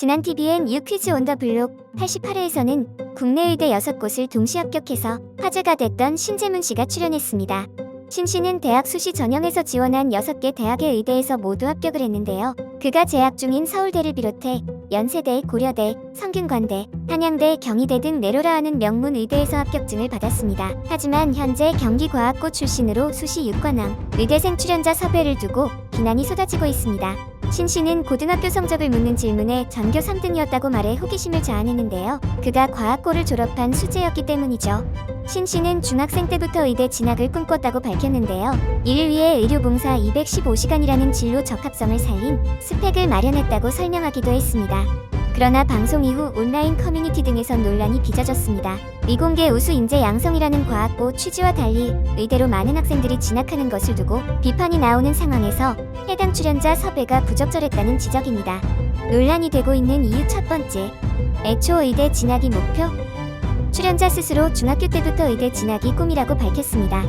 지난 TVN 유퀴즈 온 더 블록 88회에서는 국내 의대 6곳을 동시 합격해서 화제가 됐던 신재문 씨가 출연했습니다. 신 씨는 대학 수시 전형에서 지원한 6개 대학의 의대에서 모두 합격을 했는데요. 그가 재학 중인 서울대를 비롯해 연세대, 고려대, 성균관대, 한양대, 경희대 등 내로라 하는 명문 의대에서 합격증을 받았습니다. 하지만 현재 경기과학고 출신으로 수시 6관왕 의대생 출연자 섭외를 두고 비난이 쏟아지고 있습니다. 신 씨는 고등학교 성적을 묻는 질문에 전교 3등이었다고 말해 호기심을 자아내는데요. 그가 과학고를 졸업한 수재였기 때문이죠. 신 씨는 중학생 때부터 의대 진학을 꿈꿨다고 밝혔는데요. 이를 위해 의료봉사 215시간이라는 진로 적합성을 살린 스펙을 마련했다고 설명하기도 했습니다. 그러나 방송 이후 온라인 커뮤니티 등에선 논란이 빚어졌습니다. 미공개 우수 인재 양성이라는 과학고 취지와 달리 의대로 많은 학생들이 진학하는 것을 두고 비판이 나오는 상황에서 해당 출연자 섭외가 부적절했다는 지적입니다. 논란이 되고 있는 이유 첫 번째, 애초 의대 진학이 목표? 출연자 스스로 중학교 때부터 의대 진학이 꿈이라고 밝혔습니다.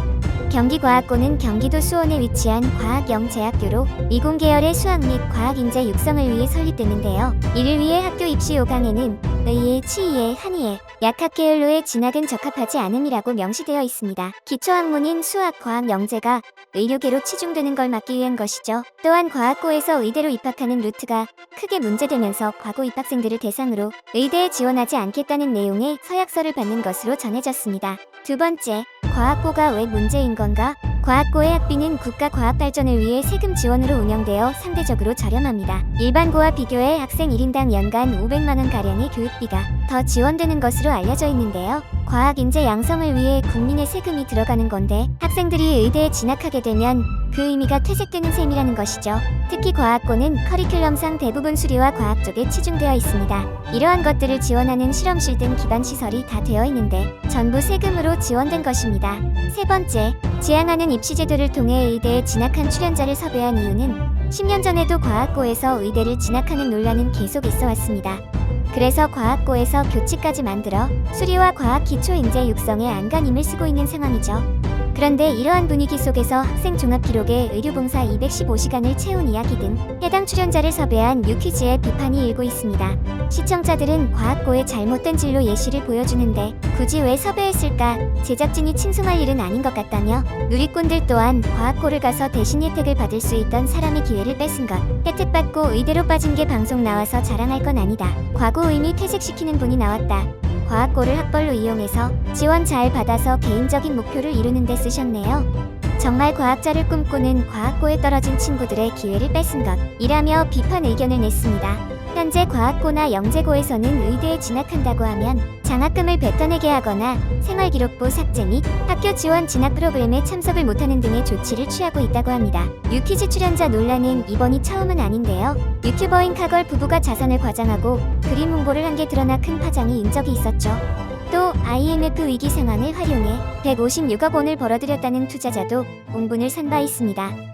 경기과학고는 경기도 수원에 위치한 과학영재학교로 미공계열의 수학 및 과학 인재 육성을 위해 설립됐는데요. 이를 위해 학교 입시 요강에는 의예, 치의예, 한의예, 약학 계열로의 진학은 적합하지 않음이라고 명시되어 있습니다. 기초학문인 수학, 과학, 영재가 의료계로 치중되는 걸 막기 위한 것이죠. 또한 과학고에서 의대로 입학하는 루트가 크게 문제되면서 과고 입학생들을 대상으로 의대에 지원하지 않겠다는 내용의 서약서를 받는 것으로 전해졌습니다. 두 번째, 과학고가 왜 문제인 건가? 과학고의 학비는 국가 과학 발전을 위해 세금 지원으로 운영되어 상대적으로 저렴합니다. 일반고와 비교해 학생 1인당 연간 500만원가량의 교육비가 더 지원되는 것으로 알려져 있는데요. 과학 인재 양성을 위해 국민의 세금이 들어가는 건데 학생들이 의대에 진학하게 되면 그 의미가 퇴색되는 셈이라는 것이죠. 특히 과학고는 커리큘럼상 대부분 수리와 과학 쪽에 치중되어 있습니다. 이러한 것들을 지원하는 실험실 등 기반 시설이 다 되어 있는데 전부 세금으로 지원된 것입니다. 세 번째, 지향하는 입시 제도를 통해 의대에 진학한 출연자를 섭외한 이유는 10년 전에도 과학고에서 의대를 진학하는 논란은 계속 있어 왔습니다. 그래서 과학고에서 교칙까지 만들어 수리와 과학 기초 인재 육성에 안간힘을 쓰고 있는 상황이죠. 그런데 이러한 분위기 속에서 학생 종합 기록에 의료봉사 215시간을 채운 이야기 등 해당 출연자를 섭외한 유퀴즈에 비판이 일고 있습니다. 시청자들은 과학고의 잘못된 진로 예시를 보여주는데 굳이 왜 섭외했을까? 제작진이 칭송할 일은 아닌 것 같다며 누리꾼들 또한 과학고를 가서 대신 혜택을 받을 수 있던 사람의 기회를 뺏은 것, 혜택받고 의대로 빠진 게 방송 나와서 자랑할 건 아니다. 과거 의미 퇴색시키는 분이 나왔다. 과학고를 학벌로 이용해서 지원 잘 받아서 개인적인 목표를 이루는 데 쓰셨네요. 정말 과학자를 꿈꾸는 과학고에 떨어진 친구들의 기회를 뺏은 것 이라며 비판 의견을 냈습니다. 현재 과학고나 영재고에서는 의대에 진학한다고 하면 장학금을 뱉어내게 하거나 생활기록부 삭제 및 학교 지원 진학 프로그램에 참석을 못하는 등의 조치를 취하고 있다고 합니다. 유퀴즈 출연자 논란은 이번이 처음은 아닌데요. 유튜버인 카걸 부부가 자선을 과장하고 그림 홍보를 한 게 드러나 큰 파장이 인 적이 있었죠. 또 IMF 위기 상황을 활용해 156억 원을 벌어들였다는 투자자도 공분을 산 바 있습니다.